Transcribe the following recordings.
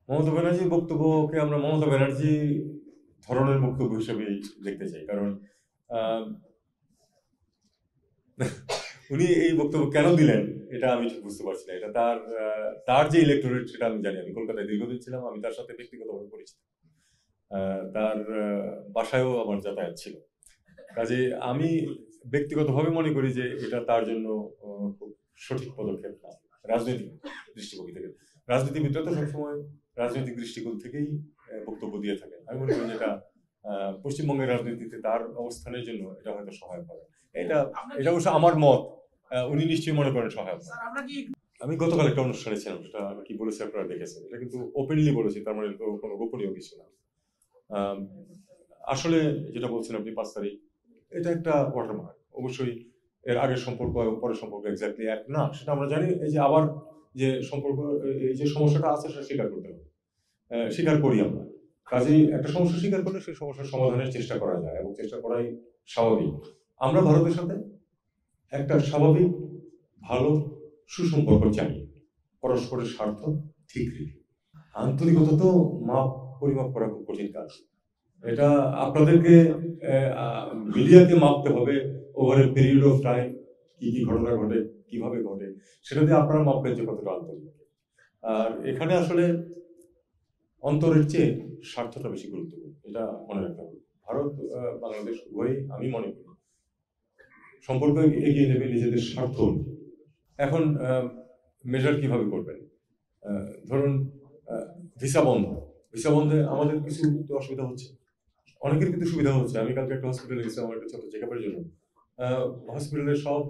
মমতা ব্যানার্জির বক্তব্যকে আমরা মমতা ব্যানার্জি ধরনের বক্তব্য হিসেবেই দেখতে চাই, কারণ আহ, উনি এই বক্তব্য কেন দিলেন এটা আমি ঠিক বুঝতে পারছি না। এটা তার যে ইলেকটোরেট সেটা আমি জানি। আমি কলকাতায় দীর্ঘদিন ছিলাম, আমি তার সাথে ব্যক্তিগতভাবে পরিচিত। তার বাসায়ও আমার যাতায়াত ছিল। কাজে আমি ব্যক্তিগতভাবে মনে করি যে এটা তার জন্য খুব সঠিক পদক্ষেপ না, রাজনৈতিক দৃষ্টিভঙ্গি থেকে। রাজনীতিবিদরা তো সবসময় রাজনৈতিক দৃষ্টিকোণ থেকেই বক্তব্য দিয়ে থাকেন। আমি মনে করি যেটা পশ্চিমবঙ্গের রাজনীতিতে তার অবস্থানের জন্য এটা হয়তো সহায়ক হবে। এটা এটা অবশ্য আমার মত, উনি নিশ্চয়ই মনে করেন সহায়ক। আমি গতকাল একটা অনুষ্ঠানে ছিলাম, সেটা আমি কি বলেছি আপনারা দেখেছেন। এটা কিন্তু ওপেনলি বলেছি, তার মানে তো কোনো গোপনীয় কিছু না। আসলে যেটা বলছেন আপনি 5 তারিখ, এটা একটা ওয়াটারমার্ক। অবশ্যই এর আগের সম্পর্ক এবং পরের সম্পর্ক এক্স্যাক্টলি এক না, সেটা আমরা জানি। এই যে আবার যে সম্পর্ক, এই যে সমস্যাটা আছে সেটা স্বীকার করতে হবে, স্বীকার করি আমরা। কাজেই একটা সমস্যা স্বীকার করলে সেই সমস্যার সমাধানের চেষ্টা করা যায়, এবং চেষ্টা করাই স্বাভাবিক। আমরা ভারতের সাথে একটা স্বাভাবিক ভালো সুসম্পর্ক চাই, পরস্পরের স্বার্থ ঠিক রেখে। আন্তরিকতা তো মাপ পরিমাপ করা খুব কঠিন কাজ। এটা আপনাদেরকে মিডিয়াকে মাপতে হবে over a period of time, কি কি ঘটনা ঘটে, কিভাবে ঘটে, সেটা দিয়ে আপনারা মাপবেন যে কতটা আন্তরিক। আর এখানে আসলে অন্তরের চেয়ে স্বার্থটা বেশি গুরুত্বপূর্ণ, এটা মনে রাখতে হবে। ভারত বাংলাদেশ উভয়ই আমি মনে করি সম্পর্ক এগিয়ে নেবে নিজেদের স্বার্থ। এখন মেজার কিভাবে করবেন? ধরুন ভিসা বন্ধ, ভিসা বন্ধে আমাদের কিছু অসুবিধা হচ্ছে, অনেকের কিন্তু সুবিধা হচ্ছে। আমি কালকে একটা হসপিটালে গেছিলাম আমার একটা ছোট চেক আপের জন্য। হসপিটালের সব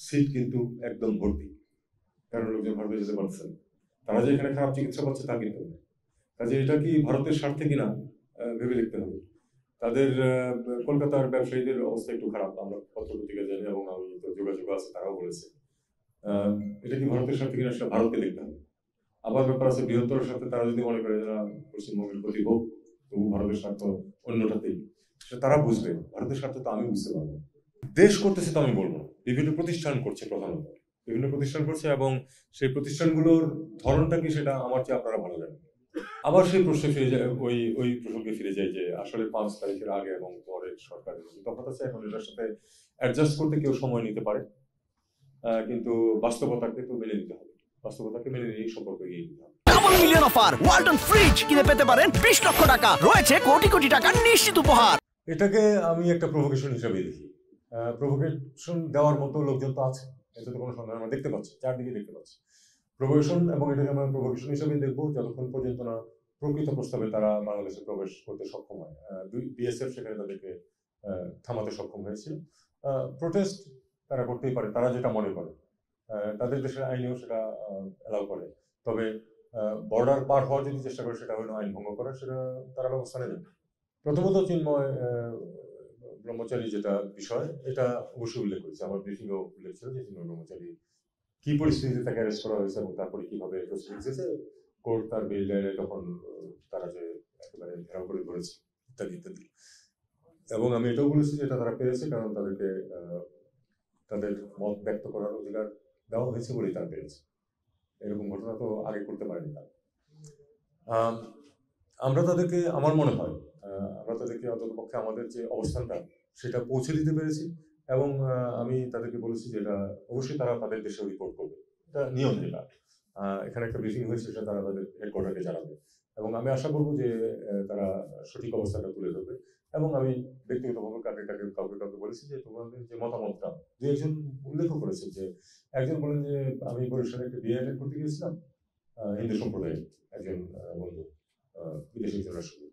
সিট কিন্তু একদম ভর্তি, কারণ লোকজন ভারতে যেতে পারছে না। তারা যে এখানে খারাপ চিকিৎসা পাচ্ছে তা কিন্তু না। কাজে এটা কি ভারতের স্বার্থে কিনা ভেবে দেখতে হবে। তাদের কলকাতার ব্যবসায়ীদের অবস্থা একটু খারাপ, আমরা পত্রপত্রিকা জানি, এবং আমি তো যোগাযোগ আছে, তারাও বলেছে। এটা কি ভারতের স্বার্থে কিনা সেটা ভারতকে দেখতে হবে। আবার ব্যাপার আছে বৃহত্তর স্বার্থে, তারা যদি মনে করে যারা পশ্চিমবঙ্গের প্রতি হোক, তবু ভারতের স্বার্থ অন্যটাতেই, সেটা তারা বুঝবে। ভারতের স্বার্থ তো আমি বুঝতে পারবো। দেশ করতেছে তো আমি বলবো না, বিভিন্ন প্রতিষ্ঠান করছে, প্রধানত বিভিন্ন প্রতিষ্ঠান করছে, এবং সেই প্রতিষ্ঠানগুলোর ধরনটা কি সেটা আমার চেয়ে আপনারা ভালো জানেন। আবার সেই প্রশ্নে ফিরে যায়, ওই ওই প্রসঙ্গে ফিরে যায় যে আসলে 5 তারিখের আগে এবং পরের সরকারের তফাৎ আছে। এখন এটার সাথে অ্যাডজাস্ট করতে কেউ সময় নিতে পারে, কিন্তু বাস্তবতাকে তো মেনে নিতে হবে। বাস্তবতাকে মেনে নিয়েই সম্পর্ক এগিয়ে নিতে হবে। Double million offer, Walton fridge কিনে পেতে পারেন 20 লক্ষ টাকা, রয়েছে কোটি কোটি টাকার নিশ্চিত উপহার। এটাকে আমি একটা প্রভোকেশন হিসেবে দেখি। প্রভোকেশন দেওয়ার মতো লোকজন তো আছে, এতে তো কোনো সন্দেহ, আমরা দেখতে পাচ্ছি, চারদিকে দেখতে পাচ্ছি প্রভোকেশন। এবং এটাকে আমরা প্রভোকেশন হিসেবে দেখবো যতক্ষণ পর্যন্ত না প্রকৃত প্রস্তাবে তারা বাংলাদেশে প্রবেশ করতে সক্ষম হয়। বিএসএফ সেখানে তাদেরকে থামাতে সক্ষম হয়েছিল। প্রোটেস্ট তারা করতেই পারে, তারা যেটা মনে করে, তাদের দেশের আইনেও সেটা অ্যালাউ করে। তবে বর্ডার পার হওয়ার যদি চেষ্টা করে সেটা হলো আইন ভঙ্গ করা, সেটা তারা ব্যবস্থা নেবে। প্রথমত চিন্ময় ব্রহ্মচারী যেটা বিষয়, এটা অবশ্যই উল্লেখ করেছে, আমার ব্রিফিংও উল্লেখ ছিল যে চিন্ময় ব্রহ্মচারী কি পরিস্থিতিতে তাকে অ্যারেস্ট করা হয়েছে এবং তারপরে কিভাবে প্রসিডিংস হয়েছে, কোর্ট তার বেল দেয় তখন তারা যে একেবারে ঘেরাও করে ধরেছে, ইত্যাদি ইত্যাদি। এবং আমি এটাও বলেছি যে এটা তারা পেরেছে, কারণ তাদেরকে তাদের মত ব্যক্ত করার অধিকার দেওয়া হয়েছে বলেই তারা পেরেছে। এরকম ঘটনা তো আগে করতে পারেনি তারা। আমরা তাদেরকে, আমার মনে হয় আমরা তাদেরকে অন্ততপক্ষে আমাদের যে অবস্থানটা সেটা পৌঁছে দিতে পেরেছি। এবং আমি তাদেরকে বলেছি যে এটা অবশ্যই তারা তাদের দেশেও রিপোর্ট করবে, এটা নিয়ম। যেটা এখানে একটা ব্রিফিং হয়েছে সেটা তারা তাদের হেডকোয়ার্টারকে জানাবে, এবং আমি আশা করবো যে তারা সঠিক অবস্থাটা তুলে ধরবে। এবং আমি ব্যক্তিগতভাবে কাউকে কাউকে বলেছি যে তোমাদের যে মতামতটা, দু একজন উল্লেখ করেছে যে একজন বলেন যে আমি বরিশালে একটা বিয়ে অ্যাটেন্ড করতে গিয়েছিলাম, হিন্দু সম্প্রদায়ের একজন বন্ধু, বিদেশি একজন রাষ্ট্রদূত।